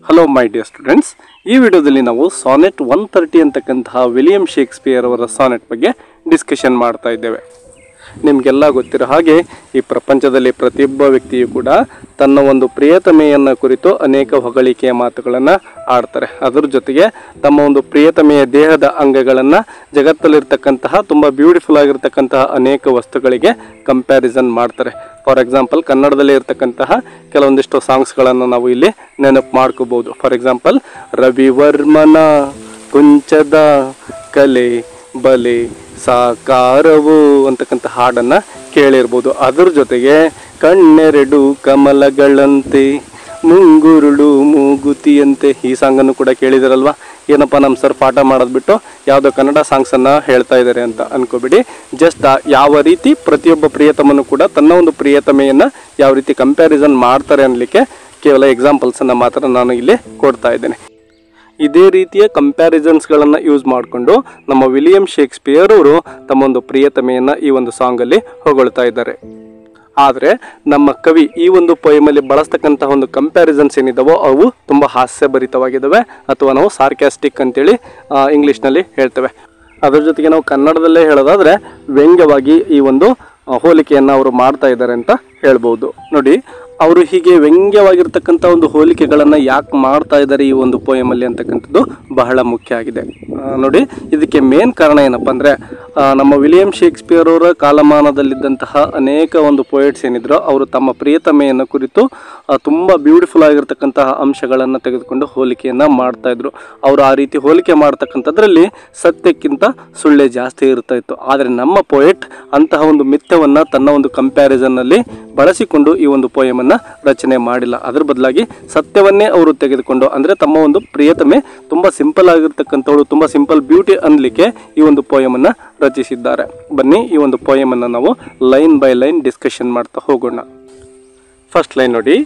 Hello my dear students, ಈ ವಿಡಿಯೋದಲ್ಲಿ ನಾವು ಸಾನೆಟ್ 130 ಅಂತಕ್ಕಂತಹ ವಿಲಿಯಂ ಶೇಕ್ಸ್ಪಿಯರ್ ಅವರ ಸಾನೆಟ್ ಬಗ್ಗೆ ಡಿಸ್ಕಷನ್ ಮಾಡ್ತಾ ಇದ್ದೇವೆ. ನಿಮಗೆಲ್ಲ ಗೊತ್ತಿರೋ ಹಾಗೆ ಈ ಪ್ರಪಂಚದಲ್ಲಿ ಪ್ರತಿಯೊಬ್ಬ ವ್ಯಕ್ತಿಯು ಕೂಡ ತನ್ನ ಒಂದು ಪ್ರಿಯತಮೆಯನ್ನು ಕುರಿತು ಅನೇಕ ಹೊಗಳಿಕೆಯ ಮಾತುಗಳನ್ನು ಆಡ್ತಾರೆ. ಅದರ ಜೊತೆಗೆ ತಮ್ಮ ಒಂದು ಪ್ರಿಯತಮೆಯ ದೇಹದ ಅಂಗಗಳನ್ನು ಜಗತ್ತಲ್ಲಿರ್ತಕ್ಕಂತಹ ತುಂಬ ಬ್ಯೂಟಿಫುಲ್ ಆಗಿರ್ತಕ್ಕಂತಹ ಅನೇಕ ವಸ್ತುಗಳಿಗೆ ಕಂಪ್ಯಾರಿಸನ್ ಮಾಡ್ತಾರೆ. ಫಾರ್ ಎಕ್ಸಾಂಪಲ್, ಕನ್ನಡದಲ್ಲಿ ಇರ್ತಕ್ಕಂತಹ ಕೆಲವೊಂದಿಷ್ಟು ಸಾಂಗ್ಸ್ಗಳನ್ನು ನಾವು ಇಲ್ಲಿ ನೆನಪು ಮಾಡ್ಕೋಬಹುದು. ಫಾರ್ ಎಕ್ಸಾಂಪಲ್, ರವಿವರ್ಮನ ಕುಂಚದ ಕಲೆ ಬಲೆ ಸಾಕಾರವು ಅಂತಕ್ಕಂಥ ಹಾಡನ್ನು ಕೇಳಿರ್ಬೋದು. ಅದರ ಜೊತೆಗೆ ಕಣ್ಣೆರಡು ಕಮಲಗಳಂತೆ ಮುಂಗುರುಳು ಮೂಗುತಿಯಂತೆ ಈ ಸಾಂಗನ್ನು ಕೂಡ ಕೇಳಿದಿರಲ್ವಾ? ಏನಪ್ಪ ನಮ್ಮ ಸರ್ ಪಾಠ ಮಾಡೋದು ಬಿಟ್ಟು ಯಾವುದೋ ಕನ್ನಡ ಸಾಂಗ್ಸನ್ನು ಹೇಳ್ತಾ ಇದ್ದಾರೆ ಅಂತ ಅನ್ಕೋಬಿಡಿ. ಜಸ್ಟ್ ಯಾವ ರೀತಿ ಪ್ರತಿಯೊಬ್ಬ ಪ್ರಿಯತಮನು ಕೂಡ ತನ್ನ ಒಂದು ಪ್ರಿಯತಮೆಯನ್ನು ಯಾವ ರೀತಿ ಕಂಪ್ಯಾರಿಸನ್ ಮಾಡ್ತಾರೆ ಅನ್ನಲಿಕ್ಕೆ ಕೇವಲ ಎಕ್ಸಾಂಪಲ್ಸನ್ನು ಮಾತ್ರ ನಾನು ಇಲ್ಲಿ ಕೊಡ್ತಾ ಇದ್ದೇನೆ. ಇದೇ ರೀತಿಯ ಕಂಪ್ಯಾರಿಸನ್ಸ್ಗಳನ್ನು ಯೂಸ್ ಮಾಡಿಕೊಂಡು ನಮ್ಮ ವಿಲಿಯಂ ಶೇಕ್ಸ್ಪಿಯರ್ ಅವರು ತಮ್ಮ ಒಂದು ಪ್ರಿಯತಮೆಯನ್ನು ಈ ಒಂದು ಸಾಂಗಲ್ಲಿ ಹೊಗಳ್ತಾ ಇದ್ದಾರೆ. ಆದರೆ ನಮ್ಮ ಕವಿ ಈ ಒಂದು ಪೊಯಮಲ್ಲಿ ಬಳಸ್ತಕ್ಕಂತಹ ಒಂದು ಕಂಪ್ಯಾರಿಸನ್ಸ್ ಏನಿದಾವೋ ಅವು ತುಂಬ ಹಾಸ್ಯಭರಿತವಾಗಿದ್ದಾವೆ, ಅಥವಾ ನಾವು ಸಾರ್ಕ್ಯಾಸ್ಟಿಕ್ ಅಂತೇಳಿ ಇಂಗ್ಲೀಷ್ನಲ್ಲಿ ಹೇಳ್ತೇವೆ. ಅದರ ಜೊತೆಗೆ ನಾವು ಕನ್ನಡದಲ್ಲೇ ಹೇಳೋದಾದರೆ ವ್ಯಂಗ್ಯವಾಗಿ ಈ ಒಂದು ಹೋಲಿಕೆಯನ್ನು ಅವರು ಮಾಡ್ತಾ ಇದ್ದಾರೆ ಅಂತ ಹೇಳ್ಬೋದು. ನೋಡಿ, ಅವರು ಹೀಗೆ ವ್ಯಂಗ್ಯವಾಗಿರ್ತಕ್ಕಂಥ ಒಂದು ಹೋಲಿಕೆಗಳನ್ನು ಯಾಕೆ ಮಾಡ್ತಾ ಇದ್ದಾರೆ ಈ ಒಂದು ಪೊಯಮಲ್ಲಿ ಅಂತಕ್ಕಂಥದ್ದು ಬಹಳ ಮುಖ್ಯ ಆಗಿದೆ. ನೋಡಿ, ಇದಕ್ಕೆ ಮೇನ್ ಕಾರಣ ಏನಪ್ಪ ಅಂದರೆ, ನಮ್ಮ ವಿಲಿಯಂ ಶೇಕ್ಸ್ಪಿಯರ್ ಅವರ ಕಾಲಮಾನದಲ್ಲಿದ್ದಂತಹ ಅನೇಕ ಒಂದು ಪೊಯೆಟ್ಸ್ ಏನಿದ್ರು ಅವರು ತಮ್ಮ ಪ್ರಿಯತಮೆಯನ್ನು ಕುರಿತು ತುಂಬ ಬ್ಯೂಟಿಫುಲ್ ಆಗಿರ್ತಕ್ಕಂತಹ ಅಂಶಗಳನ್ನು ತೆಗೆದುಕೊಂಡು ಹೋಲಿಕೆಯನ್ನು ಮಾಡ್ತಾಯಿದ್ರು. ಅವರು ಆ ರೀತಿ ಹೋಲಿಕೆ ಮಾಡ್ತಕ್ಕಂಥದ್ರಲ್ಲಿ ಸತ್ಯಕ್ಕಿಂತ ಸುಳ್ಳೆ ಜಾಸ್ತಿ ಇರ್ತಾ ಇತ್ತು. ಆದರೆ ನಮ್ಮ ಪೊಯೆಟ್ ಅಂತಹ ಒಂದು ಮಿಥ್ಯವನ್ನು ತನ್ನ ಒಂದು ಕಂಪ್ಯಾರಿಸನ್ನಲ್ಲಿ ಬಳಸಿಕೊಂಡು ಈ ಒಂದು ಪೊಯಮನ್ನು ರಚನೆ ಮಾಡಿಲ್ಲ. ಅದರ ಬದಲಾಗಿ ಸತ್ಯವನ್ನೇ ಅವರು ತೆಗೆದುಕೊಂಡು, ಅಂದರೆ ತಮ್ಮ ಒಂದು ಪ್ರಿಯತಮೆ ತುಂಬ ಸಿಂಪಲ್ ಆಗಿರ್ತಕ್ಕಂಥವಳು, ತುಂಬ ಸಿಂಪಲ್ ಬ್ಯೂಟಿ ಅನ್ನಲಿಕ್ಕೆ ಈ ಒಂದು ಪೊಯಮನ್ನು ರಚಿಸಿದ್ದಾರೆ. ಬನ್ನಿ ಈ ಒಂದು ಪೊಯಮನ್ನು ನಾವು ಲೈನ್ ಬೈ ಲೈನ್ ಡಿಸ್ಕಷನ್ ಮಾಡ್ತಾ ಹೋಗೋಣ. ಫಸ್ಟ್ ಲೈನ್ ನೋಡಿ,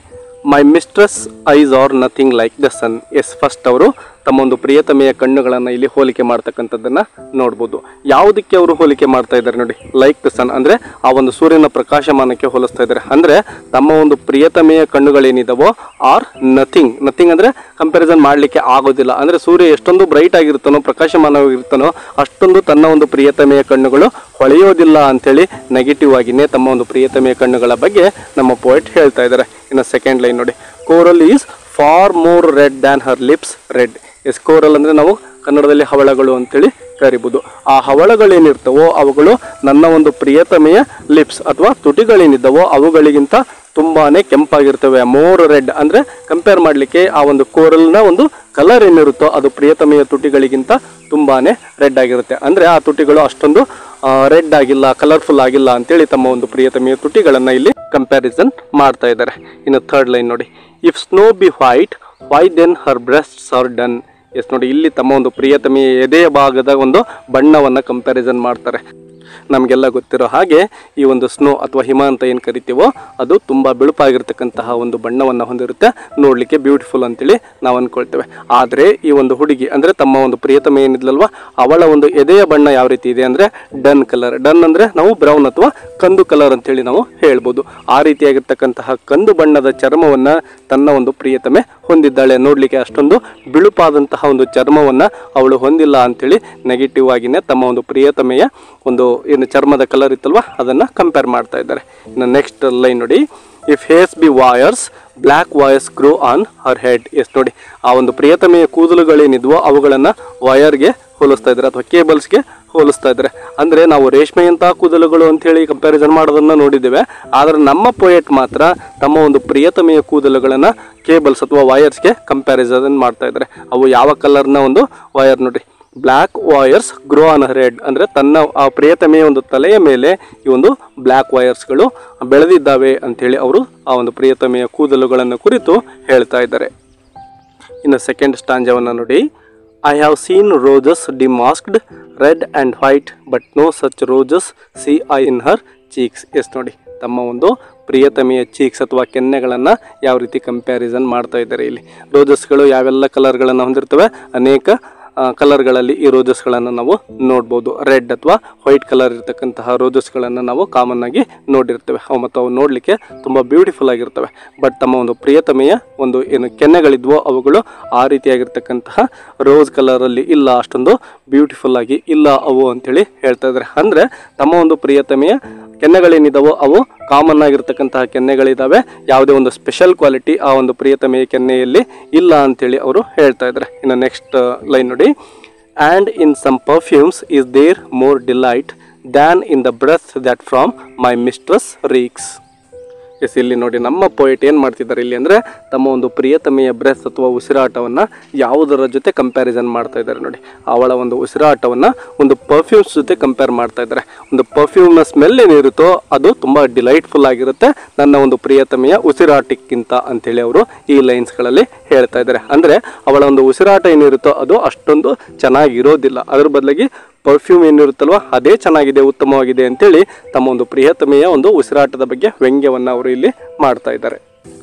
my mistress eyes are nothing like the sun. First ಅವರು ತಮ್ಮ ಒಂದು ಪ್ರಿಯತಮೆಯ ಕಣ್ಣುಗಳನ್ನು ಇಲ್ಲಿ ಹೋಲಿಕೆ ಮಾಡ್ತಕ್ಕಂಥದ್ದನ್ನು ನೋಡ್ಬೋದು. ಯಾವುದಕ್ಕೆ ಅವರು ಹೋಲಿಕೆ ಮಾಡ್ತಾ ಇದ್ದಾರೆ ನೋಡಿ, ಲೈಕ್ ದ ಸನ್ ಅಂದರೆ ಆ ಒಂದು ಸೂರ್ಯನ ಪ್ರಕಾಶಮಾನಕ್ಕೆ ಹೋಲಿಸ್ತಾ ಇದ್ದಾರೆ. ಅಂದರೆ ತಮ್ಮ ಒಂದು ಪ್ರಿಯತಮೆಯ ಕಣ್ಣುಗಳೇನಿದಾವೋ ಆರ್ ನಥಿಂಗ್. ನಥಿಂಗ್ ಅಂದರೆ ಕಂಪ್ಯಾರಿಸನ್ ಮಾಡಲಿಕ್ಕೆ ಆಗೋದಿಲ್ಲ. ಅಂದರೆ ಸೂರ್ಯ ಎಷ್ಟೊಂದು ಬ್ರೈಟ್ ಆಗಿರ್ತಾನೋ, ಪ್ರಕಾಶಮಾನವಾಗಿರ್ತಾನೋ, ಅಷ್ಟೊಂದು ತನ್ನ ಒಂದು ಪ್ರಿಯತಮೆಯ ಕಣ್ಣುಗಳು ಹೊಳೆಯೋದಿಲ್ಲ ಅಂಥೇಳಿ ನೆಗೆಟಿವ್ ಆಗಿನೇ ತಮ್ಮ ಒಂದು ಪ್ರಿಯತಮೆಯ ಕಣ್ಣುಗಳ ಬಗ್ಗೆ ನಮ್ಮ ಪೋಯೆಟ್ ಹೇಳ್ತಾ ಇದ್ದಾರೆ. ಇನ್ನು ಸೆಕೆಂಡ್ ಲೈನ್ ನೋಡಿ, coral is for more red than Har lips red. Coral ಅಂದರೆ ನಾವು ಕನ್ನಡದಲ್ಲಿ ಹವಳಗಳು ಅಂತೇಳಿ ಕರಿಬೋದು. ಆ ಹವಳಗಳೇನಿರ್ತವೋ ಅವುಗಳು ನನ್ನ ಒಂದು ಪ್ರಿಯತಮೆಯ ಲಿಪ್ಸ್ ಅಥವಾ ತುಟಿಗಳೇನಿದ್ದಾವೋ ಅವುಗಳಿಗಿಂತ ತುಂಬಾ ಕೆಂಪಾಗಿರ್ತವೆ. ಮೋರ್ ರೆಡ್ ಅಂದರೆ ಕಂಪೇರ್ ಮಾಡಲಿಕ್ಕೆ ಆ ಒಂದು ಕೋರಲ್ನ ಒಂದು ಕಲರ್ ಏನಿರುತ್ತೋ ಅದು ಪ್ರಿಯತಮೆಯ ತುಟಿಗಳಿಗಿಂತ ತುಂಬಾ ರೆಡ್ ಆಗಿರುತ್ತೆ. ಅಂದರೆ ಆ ತುಟಿಗಳು ಅಷ್ಟೊಂದು ರೆಡ್ ಆಗಿಲ್ಲ, ಕಲರ್ಫುಲ್ ಆಗಿಲ್ಲ ಅಂತೇಳಿ ತಮ್ಮ ಒಂದು ಪ್ರಿಯತಮೆಯ ತುಟಿಗಳನ್ನು ಇಲ್ಲಿ ಕಂಪ್ಯಾರಿಸನ್ ಮಾಡ್ತಾ ಇದ್ದಾರೆ. ಇನ್ನು ಥರ್ಡ್ ಲೈನ್ ನೋಡಿ, if snow be white why then her breasts are dun. ನೋಡಿ, ಇಲ್ಲಿ ತಮ್ಮ ಒಂದು ಪ್ರಿಯತಮೆಯ ಎದೆಯ ಭಾಗದ ಒಂದು ಬಣ್ಣವನ್ನು ಕಂಪ್ಯಾರಿಸನ್ ಮಾಡ್ತಾರೆ. ನಮಗೆಲ್ಲ ಗೊತ್ತಿರೋ ಹಾಗೆ ಈ ಒಂದು ಸ್ನೋ ಅಥವಾ ಹಿಮ ಅಂತ ಏನು ಕರಿತೀವೋ ಅದು ತುಂಬ ಬಿಳುಪಾಗಿರ್ತಕ್ಕಂತಹ ಒಂದು ಬಣ್ಣವನ್ನು ಹೊಂದಿರುತ್ತೆ, ನೋಡಲಿಕ್ಕೆ ಬ್ಯೂಟಿಫುಲ್ ಅಂತೇಳಿ ನಾವು ಅಂದ್ಕೊಳ್ತೇವೆ. ಆದರೆ ಈ ಒಂದು ಹುಡುಗಿ ಅಂದರೆ ತಮ್ಮ ಒಂದು ಪ್ರಿಯತಮೆ ಏನಿದ್ಲಲ್ವ ಅವಳ ಒಂದು ಎದೆಯ ಬಣ್ಣ ಯಾವ ರೀತಿ ಇದೆ ಅಂದರೆ ಡನ್ ಕಲರ್. ಡನ್ ಅಂದರೆ ನಾವು ಬ್ರೌನ್ ಅಥವಾ ಕಂದು ಕಲರ್ ಅಂತೇಳಿ ನಾವು ಹೇಳ್ಬೋದು. ಆ ರೀತಿಯಾಗಿರ್ತಕ್ಕಂತಹ ಕಂದು ಬಣ್ಣದ ಚರ್ಮವನ್ನು ತನ್ನ ಒಂದು ಪ್ರಿಯತಮೆ ಹೊಂದಿದ್ದಾಳೆ. ನೋಡಲಿಕ್ಕೆ ಅಷ್ಟೊಂದು ಬಿಳುಪಾದಂತಹ ಒಂದು ಚರ್ಮವನ್ನು ಅವಳು ಹೊಂದಿಲ್ಲ ಅಂಥೇಳಿ ನೆಗೆಟಿವ್ ಆಗಿನೇ ತಮ್ಮ ಒಂದು ಪ್ರಿಯತಮೆಯ ಒಂದು ಏನು ಚರ್ಮದ ಕಲರ್ ಇತ್ತಲ್ವ ಅದನ್ನು ಕಂಪೇರ್ ಮಾಡ್ತಾ ಇದ್ದಾರೆ. ಇನ್ನು ನೆಕ್ಸ್ಟ್ ಲೈನ್ ನೋಡಿ, if hairs be wires black wires grow on her head. ನೋಡಿ, ಆ ಒಂದು ಪ್ರಿಯತಮೆಯ ಕೂದಲುಗಳೇನಿದ್ವೋ ಅವುಗಳನ್ನು ವಯರ್ಗೆ ಹೋಲಿಸ್ತಾ ಇದ್ದಾರೆ ಅಥವಾ ಕೇಬಲ್ಸ್ಗೆ ಹೋಲಿಸ್ತಾ ಇದ್ದಾರೆ. ಅಂದರೆ ನಾವು ರೇಷ್ಮೆಯಂತಹ ಕೂದಲುಗಳು ಅಂಥೇಳಿ ಕಂಪ್ಯಾರಿಸನ್ ಮಾಡೋದನ್ನು ನೋಡಿದ್ದೇವೆ. ಆದರೆ ನಮ್ಮ ಪೊಯೆಟ್ ಮಾತ್ರ ತಮ್ಮ ಒಂದು ಪ್ರಿಯತಮೆಯ ಕೂದಲುಗಳನ್ನು ಕೇಬಲ್ಸ್ ಅಥವಾ ವಯರ್ಸ್ಗೆ ಕಂಪ್ಯಾರಿಸನ್ ಮಾಡ್ತಾ ಇದ್ದಾರೆ. ಅವು ಯಾವ ಕಲರ್ನ ಒಂದು ವಯರ್ ನೋಡಿ, black wires grow on her head. ಅಂದರೆ ತನ್ನ ಆ ಪ್ರಿಯತಮೆಯ ಒಂದು ತಲೆಯ ಮೇಲೆ ಈ ಒಂದು ಬ್ಲ್ಯಾಕ್ ವಯರ್ಸ್ಗಳು ಬೆಳೆದಿದ್ದಾವೆ ಅಂಥೇಳಿ ಅವರು ಆ ಒಂದು ಪ್ರಿಯತಮೆಯ ಕೂದಲುಗಳನ್ನು ಕುರಿತು ಹೇಳ್ತಾ ಇದ್ದಾರೆ. ಇನ್ನು ಸೆಕೆಂಡ್ ಸ್ಟಾಂಜವನ್ನು ನೋಡಿ, I have seen roses damasked red and white but no such roses see I in her cheeks. ನೋಡಿ, ತಮ್ಮ ಒಂದು ಪ್ರಿಯತಮೆಯ ಚೀಕ್ಸ್ ಅಥವಾ ಕೆನ್ನೆಗಳನ್ನು ಯಾವ ರೀತಿ ಕಂಪ್ಯಾರಿಸನ್ ಮಾಡ್ತಾ ಇದ್ದಾರೆ. ಇಲ್ಲಿ ರೋಜಸ್ಗಳು ಯಾವೆಲ್ಲ ಕಲರ್ಗಳನ್ನು ಹೊಂದಿರ್ತವೆ, ಅನೇಕ ಕಲರ್ಗಳಲ್ಲಿ ಈ ರೋಜಸ್ಗಳನ್ನು ನಾವು ನೋಡ್ಬೋದು. ರೆಡ್ ಅಥವಾ ವೈಟ್ ಕಲರ್ ಇರ್ತಕ್ಕಂತಹ ರೋಜಸ್ಗಳನ್ನು ನಾವು ಕಾಮನ್ ಆಗಿ ನೋಡಿರ್ತೇವೆ. ಮತ್ತು ಅವು ನೋಡಲಿಕ್ಕೆ ತುಂಬ ಬ್ಯೂಟಿಫುಲ್ ಆಗಿರ್ತವೆ. ಬಟ್ ತಮ್ಮ ಒಂದು ಪ್ರಿಯತಮೆಯ ಒಂದು ಏನು ಕೆನ್ನೆಗಳಿದ್ವೋ ಅವುಗಳು ಆ ರೀತಿಯಾಗಿರ್ತಕ್ಕಂತಹ ರೋಸ್ ಕಲರಲ್ಲಿ ಇಲ್ಲ, ಅಷ್ಟೊಂದು ಬ್ಯೂಟಿಫುಲ್ ಆಗಿ ಇಲ್ಲ ಅವು ಅಂತೇಳಿ ಹೇಳ್ತಾ ಇದ್ದಾರೆ. ಅಂದರೆ ತಮ್ಮ ಒಂದು ಪ್ರಿಯತಮೆಯ ಕೆನ್ನೆಗಳೇನಿದಾವೋ ಅವು ಕಾಮನ್ ಆಗಿರ್ತಕ್ಕಂತಹ ಕೆನ್ನೆಗಳಿದ್ದಾವೆ, ಯಾವುದೇ ಒಂದು ಸ್ಪೆಷಲ್ ಕ್ವಾಲಿಟಿ ಆ ಒಂದು ಪ್ರಿಯತಮೆಯ ಕೆನ್ನೆಯಲ್ಲಿ ಇಲ್ಲ ಅಂತೇಳಿ ಅವರು ಹೇಳ್ತಾ ಇದ್ದಾರೆ. ಇನ್ನು ನೆಕ್ಸ್ಟ್ ಲೈನ್ ನೋಡಿ, and in some perfumes is there more delight than in the breath that from my mistress reeks. Yes, ಇಲ್ಲಿ ನೋಡಿ ನಮ್ಮ ಪೋಯೆಟ್ ಏನು ಮಾಡ್ತಿದ್ದಾರೆ ಇಲ್ಲಿ ಅಂದರೆ ತಮ್ಮ ಒಂದು ಪ್ರಿಯತಮೆಯ ಬ್ರೆತ್ ಅಥವಾ ಉಸಿರಾಟವನ್ನು ಯಾವುದರ ಜೊತೆ ಕಂಪ್ಯಾರಿಸನ್ ಮಾಡ್ತಾ ಇದ್ದಾರೆ ನೋಡಿ. ಅವಳ ಒಂದು ಉಸಿರಾಟವನ್ನು ಒಂದು ಪರ್ಫ್ಯೂಮ್ಸ್ ಜೊತೆ ಕಂಪೇರ್ ಮಾಡ್ತಾ ಇದ್ದಾರೆ. ಒಂದು ಪರ್ಫ್ಯೂಮ್ನ ಸ್ಮೆಲ್ ಏನಿರುತ್ತೋ ಅದು ತುಂಬ ಡಿಲೈಟ್ಫುಲ್ ಆಗಿರುತ್ತೆ ನನ್ನ ಒಂದು ಪ್ರಿಯತಮೆಯ ಉಸಿರಾಟಕ್ಕಿಂತ ಅಂತೇಳಿ ಅವರು ಈ ಲೈನ್ಸ್ಗಳಲ್ಲಿ ಹೇಳ್ತಾ ಇದ್ದಾರೆ. ಅಂದರೆ ಅವಳ ಒಂದು ಉಸಿರಾಟ ಏನಿರುತ್ತೋ ಅದು ಅಷ್ಟೊಂದು ಚೆನ್ನಾಗಿರೋದಿಲ್ಲ, ಅದ್ರ ಬದಲಾಗಿ ಪರ್ಫ್ಯೂಮ್ ಏನಿರುತ್ತಲ್ವ ಅದೇ ಚೆನ್ನಾಗಿದೆ, ಉತ್ತಮವಾಗಿದೆ ಅಂತೇಳಿ ತಮ್ಮ ಒಂದು ಪ್ರಿಯತಮೆಯ ಒಂದು ಉಸಿರಾಟದ ಬಗ್ಗೆ ವ್ಯಂಗ್ಯವನ್ನು ಅವರು ಇಲ್ಲಿ ಮಾಡ್ತಾ ಇದ್ದಾರೆ.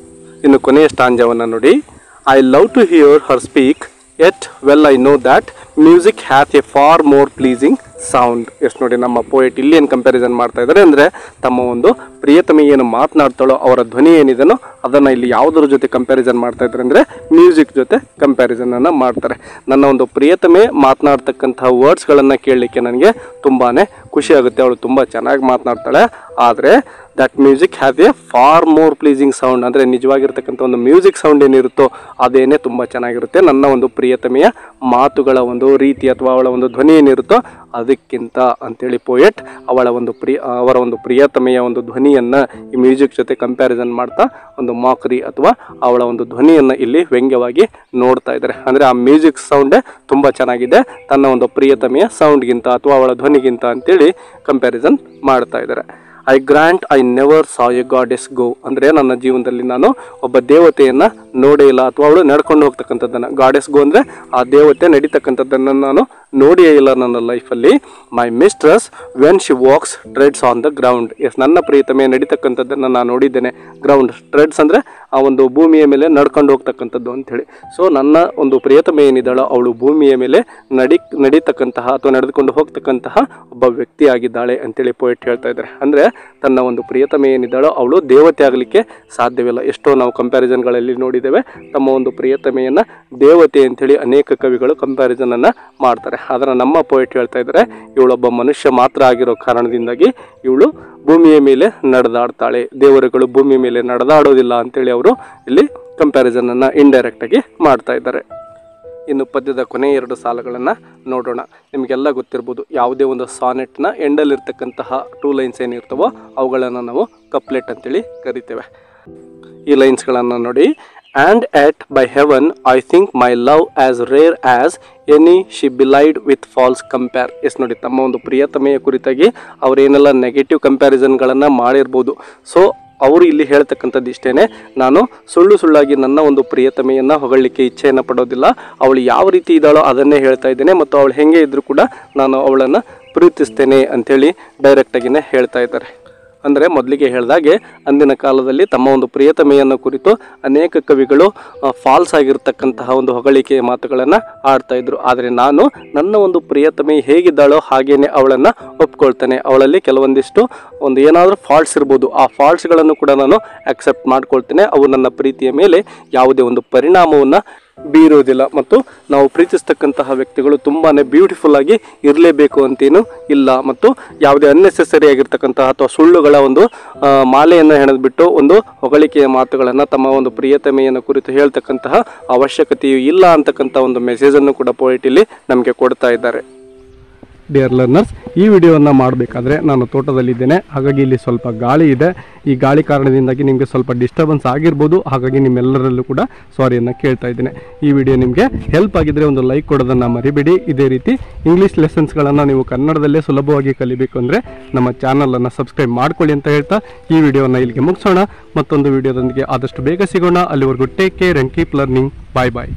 ಇನ್ನು ಕೊನೆಯ ಸ್ಟಾಂಜವನ್ನು ನೋಡಿ, I love to hear her speak yet well I know that music hath a far more pleasing sound. ಎಷ್ಟು ನೋಡಿ ನಮ್ಮ ಪೋಯೆಟ್ ಇಲ್ಲಿ ಏನು ಕಂಪ್ಯಾರಿಸನ್ ಮಾಡ್ತಾ ಇದ್ದಾರೆ ಅಂದರೆ ತಮ್ಮ ಒಂದು ಪ್ರಿಯತಮೆ ಏನು ಮಾತನಾಡ್ತಾಳೋ ಅವರ ಧ್ವನಿ ಏನಿದೆನೋ ಅದನ್ನು ಇಲ್ಲಿ ಯಾವುದರ ಜೊತೆ ಕಂಪ್ಯಾರಿಸನ್ ಮಾಡ್ತಾ ಇದ್ದಾರೆ ಅಂದರೆ ಮ್ಯೂಸಿಕ್ ಜೊತೆ ಕಂಪ್ಯಾರಿಸನನ್ನು ಮಾಡ್ತಾರೆ. ನನ್ನ ಒಂದು ಪ್ರಿಯತಮೆ ಮಾತನಾಡ್ತಕ್ಕಂತಹ ವರ್ಡ್ಸ್ಗಳನ್ನು ಕೇಳಲಿಕ್ಕೆ ನನಗೆ ತುಂಬಾ ಖುಷಿ ಆಗುತ್ತೆ, ಅವಳು ತುಂಬ ಚೆನ್ನಾಗಿ ಮಾತನಾಡ್ತಾಳೆ. ಆದರೆ that music has A far more pleasing sound, ಅಂದರೆ ನಿಜವಾಗಿರ್ತಕ್ಕಂಥ ಒಂದು ಮ್ಯೂಸಿಕ್ ಸೌಂಡ್ ಏನಿರುತ್ತೋ ಅದೇನೇ ತುಂಬ ಚೆನ್ನಾಗಿರುತ್ತೆ. ನನ್ನ ಒಂದು ಪ್ರಿಯತಮೆಯ ಮಾತುಗಳ ಒಂದು ರೀತಿ ಅಥವಾ ಅವಳ ಒಂದು ಧ್ವನಿ ಏನಿರುತ್ತೋ ಅದಕ್ಕಿಂತ ಅಂತೇಳಿ ಪೋಯೆಟ್ ಅವರ ಒಂದು ಪ್ರಿಯತಮೆಯ ಒಂದು ಧ್ವನಿಯನ್ನು ಈ ಮ್ಯೂಸಿಕ್ ಜೊತೆ ಕಂಪ್ಯಾರಿಸನ್ ಮಾಡ್ತಾ ಒಂದು ಮಾಕ್ರಿ ಅಥವಾ ಅವಳ ಒಂದು ಧ್ವನಿಯನ್ನು ಇಲ್ಲಿ ವ್ಯಂಗ್ಯವಾಗಿ ನೋಡ್ತಾ ಇದ್ದಾರೆ. ಅಂದರೆ ಆ ಮ್ಯೂಸಿಕ್ ಸೌಂಡೇ ತುಂಬ ಚೆನ್ನಾಗಿದೆ ತನ್ನ ಒಂದು ಪ್ರಿಯತಮೆಯ ಸೌಂಡ್ಗಿಂತ ಅಥವಾ ಅವಳ ಧ್ವನಿಗಿಂತ ಅಂತೇಳಿ ಕಂಪ್ಯಾರಿಸನ್ ಮಾಡ್ತಾ ಇದ್ದಾರೆ. I grant I never saw a goddess go, ಅಂದರೆ ನನ್ನ ಜೀವನದಲ್ಲಿ ನಾನು ಒಬ್ಬ ದೇವತೆಯನ್ನು ನೋಡೇ ಇಲ್ಲ ಅಥವಾ ಅವಳು ನಡ್ಕೊಂಡು ಹೋಗ್ತಕ್ಕಂಥದ್ದನ್ನು, ಗಾಡೆಸ್ ಗೋ ಅಂದರೆ ಆ ದೇವತೆ ನಡೀತಕ್ಕಂಥದ್ದನ್ನು ನಾನು ನೋಡಿಯೇ ಇಲ್ಲ ನನ್ನ ಲೈಫಲ್ಲಿ. My mistress when she walks treads on the ground. Yes, ನನ್ನ ಪ್ರಿಯತಮೆ ನಡೀತಕ್ಕಂಥದ್ದನ್ನು ನಾನು ನೋಡಿದ್ದೇನೆ. ಗ್ರೌಂಡ್ ಟ್ರೆಡ್ಸ್ ಅಂದರೆ ಆ ಒಂದು ಭೂಮಿಯ ಮೇಲೆ ನಡ್ಕೊಂಡು ಹೋಗ್ತಕ್ಕಂಥದ್ದು ಅಂಥೇಳಿ. ಸೊ ನನ್ನ ಒಂದು ಪ್ರಿಯತಮೆ ಏನಿದ್ದಾಳೋ ಅವಳು ಭೂಮಿಯ ಮೇಲೆ ನಡೀತಕ್ಕಂತಹ ಅಥವಾ ನಡೆದುಕೊಂಡು ಹೋಗ್ತಕ್ಕಂತಹ ಒಬ್ಬ ವ್ಯಕ್ತಿ ಆಗಿದ್ದಾಳೆ ಅಂತೇಳಿ ಪೋಯೆಟ್ ಹೇಳ್ತಾ ಇದ್ದಾರೆ. ಅಂದರೆ ತನ್ನ ಒಂದು ಪ್ರಿಯತಮೆ ಏನಿದ್ದಾಳೋ ಅವಳು ದೇವತೆ ಆಗಲಿಕ್ಕೆ ಸಾಧ್ಯವಿಲ್ಲ. ಎಷ್ಟೋ ನಾವು ಕಂಪ್ಯಾರಿಸನ್ಗಳಲ್ಲಿ ನೋಡಿದ್ದೇವೆ, ತಮ್ಮ ಒಂದು ಪ್ರಿಯತಮೆಯನ್ನು ದೇವತೆ ಅಂಥೇಳಿ ಅನೇಕ ಕವಿಗಳು ಕಂಪ್ಯಾರಿಸನನ್ನು ಮಾಡ್ತಾರೆ. ಆದರೆ ನಮ್ಮ ಪೋಯೆಟ್ ಹೇಳ್ತಾ ಇದ್ದಾರೆ ಇವಳೊಬ್ಬ ಮನುಷ್ಯ ಮಾತ್ರ ಆಗಿರೋ ಕಾರಣದಿಂದಾಗಿ ಇವಳು ಭೂಮಿಯ ಮೇಲೆ ನಡೆದಾಡ್ತಾಳೆ, ದೇವರುಗಳು ಭೂಮಿಯ ಮೇಲೆ ನಡೆದಾಡೋದಿಲ್ಲ ಅಂತೇಳಿ ಅವರು ಇಲ್ಲಿ ಕಂಪ್ಯಾರಿಸನನ್ನು ಇಂಡೈರೆಕ್ಟಾಗಿ ಮಾಡ್ತಾ ಇದ್ದಾರೆ. ಇನ್ನು ಪದ್ಯದ ಕೊನೆಯ 2 ಸಾಲುಗಳನ್ನು ನೋಡೋಣ. ನಿಮಗೆಲ್ಲ ಗೊತ್ತಿರ್ಬೋದು, ಯಾವುದೇ ಒಂದು ಸಾನೆಟ್ನ ಎಂಡಲ್ಲಿರ್ತಕ್ಕಂತಹ 2 ಲೈನ್ಸ್ ಏನಿರ್ತವೋ ಅವುಗಳನ್ನು ನಾವು ಕಪ್ಲೆಟ್ ಅಂತೇಳಿ ಕರಿತೇವೆ. ಈ ಲೈನ್ಸ್ಗಳನ್ನು ನೋಡಿ, and yet by heaven I think my love as rare as any she belied with false compare. Yes ನೋಡಿ, ತಮ್ಮ ಒಂದು ಪ್ರಿಯತಮೆಯ ಕುರಿತಾಗಿ ಅವರೇನೆಲ್ಲ ನೆಗೆಟಿವ್ ಕಂಪ್ಯಾರಿಸನ್ಗಳನ್ನು ಮಾಡಿರ್ಬೋದು. ಸೊ ಅವರು ಇಲ್ಲಿ ಹೇಳ್ತಕ್ಕಂಥದ್ದು ಇಷ್ಟೇ, ನಾನು ಸುಳ್ಳಾಗಿ ನನ್ನ ಒಂದು ಪ್ರಿಯತಮೆಯನ್ನು ಹೊಗಳಲಿಕ್ಕೆ ಇಚ್ಛೆಯನ್ನು ಪಡೋದಿಲ್ಲ. ಅವಳು ಯಾವ ರೀತಿ ಇದ್ದಾಳೋ ಅದನ್ನೇ ಹೇಳ್ತಾ ಇದ್ದೇನೆ ಮತ್ತು ಅವಳು ಹೆಂಗೆ ಇದ್ದರೂ ಕೂಡ ನಾನು ಅವಳನ್ನು ಪ್ರೀತಿಸ್ತೇನೆ ಅಂಥೇಳಿ ಡೈರೆಕ್ಟಾಗಿಯೇ ಹೇಳ್ತಾ ಇದ್ದಾರೆ. ಅಂದರೆ ಮೊದಲಿಗೆ ಹೇಳಿದಾಗೆ ಅಂದಿನ ಕಾಲದಲ್ಲಿ ತಮ್ಮ ಒಂದು ಪ್ರಿಯತಮೆಯನ್ನು ಕುರಿತು ಅನೇಕ ಕವಿಗಳು ಫಾಲ್ಸ್ ಆಗಿರ್ತಕ್ಕಂತಹ ಒಂದು ಹೊಗಳಿಕೆಯ ಮಾತುಗಳನ್ನು ಆಡ್ತಾಯಿದ್ರು. ಆದರೆ ನಾನು ನನ್ನ ಒಂದು ಪ್ರಿಯತಮೆ ಹೇಗಿದ್ದಾಳೋ ಹಾಗೇನೆ ಅವಳನ್ನು ಒಪ್ಕೊಳ್ತೇನೆ. ಅವಳಲ್ಲಿ ಕೆಲವೊಂದಿಷ್ಟು ಏನಾದರೂ ಫಾಲ್ಟ್ಸ್ ಇರ್ಬೋದು, ಆ ಫಾಲ್ಟ್ಸ್ಗಳನ್ನು ಕೂಡ ನಾನು ಆಕ್ಸೆಪ್ಟ್ ಮಾಡ್ಕೊಳ್ತೇನೆ. ಅವು ನನ್ನ ಪ್ರೀತಿಯ ಮೇಲೆ ಯಾವುದೇ ಒಂದು ಪರಿಣಾಮವನ್ನು ಬೀರೋದಿಲ್ಲ. ಮತ್ತು ನಾವು ಪ್ರೀತಿಸ್ತಕ್ಕಂತಹ ವ್ಯಕ್ತಿಗಳು ತುಂಬಾ ಬ್ಯೂಟಿಫುಲ್ ಆಗಿ ಇರಲೇಬೇಕು ಅಂತೇನು ಇಲ್ಲ. ಮತ್ತು ಯಾವುದೇ ಅನ್ನೆಸೆಸರಿ ಆಗಿರ್ತಕ್ಕಂತಹ ಅಥವಾ ಸುಳ್ಳುಗಳ ಒಂದು ಮಾಲೆಯನ್ನು ಹೆಣೆದ್ಬಿಟ್ಟು ಒಂದು ಹೊಗಳಿಕೆಯ ಮಾತುಗಳನ್ನು ತಮ್ಮ ಒಂದು ಪ್ರಿಯತಮೆಯನ್ನು ಕುರಿತು ಹೇಳ್ತಕ್ಕಂತಹ ಅವಶ್ಯಕತೆಯೂ ಇಲ್ಲ ಅಂತಕ್ಕಂಥ ಒಂದು ಮೆಸೇಜನ್ನು ಕೂಡ ಪೋಯೆಟ್ ಇಲ್ಲಿ ನಮಗೆ ಕೊಡ್ತಾ ಇದ್ದಾರೆ. ಡಿಯರ್ ಲರ್ನರ್ಸ್, ಈ ವಿಡಿಯೋವನ್ನು ಮಾಡಬೇಕಾದ್ರೆ ನಾನು ತೋಟದಲ್ಲಿದ್ದೇನೆ, ಹಾಗಾಗಿ ಇಲ್ಲಿ ಸ್ವಲ್ಪ ಗಾಳಿ ಇದೆ. ಈ ಗಾಳಿ ಕಾರಣದಿಂದಾಗಿ ನಿಮಗೆ ಸ್ವಲ್ಪ ಡಿಸ್ಟರ್ಬೆನ್ಸ್ ಆಗಿರ್ಬೋದು, ಹಾಗಾಗಿ ನಿಮ್ಮೆಲ್ಲರಲ್ಲೂ ಕೂಡ ಸಾರಿಯನ್ನು ಕೇಳ್ತಾ ಇದ್ದೇನೆ. ಈ ವಿಡಿಯೋ ನಿಮಗೆ ಹೆಲ್ಪ್ ಆಗಿದ್ದರೆ ಒಂದು ಲೈಕ್ ಕೊಡೋದನ್ನು ಮರಿಬೇಡಿ. ಇದೇ ರೀತಿ ಇಂಗ್ಲೀಷ್ ಲೆಸನ್ಸ್ಗಳನ್ನು ನೀವು ಕನ್ನಡದಲ್ಲೇ ಸುಲಭವಾಗಿ ಕಲಿಬೇಕು ಅಂದರೆ ನಮ್ಮ ಚಾನಲನ್ನು ಸಬ್ಸ್ಕ್ರೈಬ್ ಮಾಡ್ಕೊಳ್ಳಿ ಅಂತ ಹೇಳ್ತಾ ಈ ವಿಡಿಯೋವನ್ನು ಇಲ್ಲಿಗೆ ಮುಗಿಸೋಣ. ಮತ್ತೊಂದು ವಿಡಿಯೋದೊಂದಿಗೆ ಆದಷ್ಟು ಬೇಗ ಸಿಗೋಣ. ಅಲ್ಲಿವರೆಗೂ take care and keep learning. Bye bye.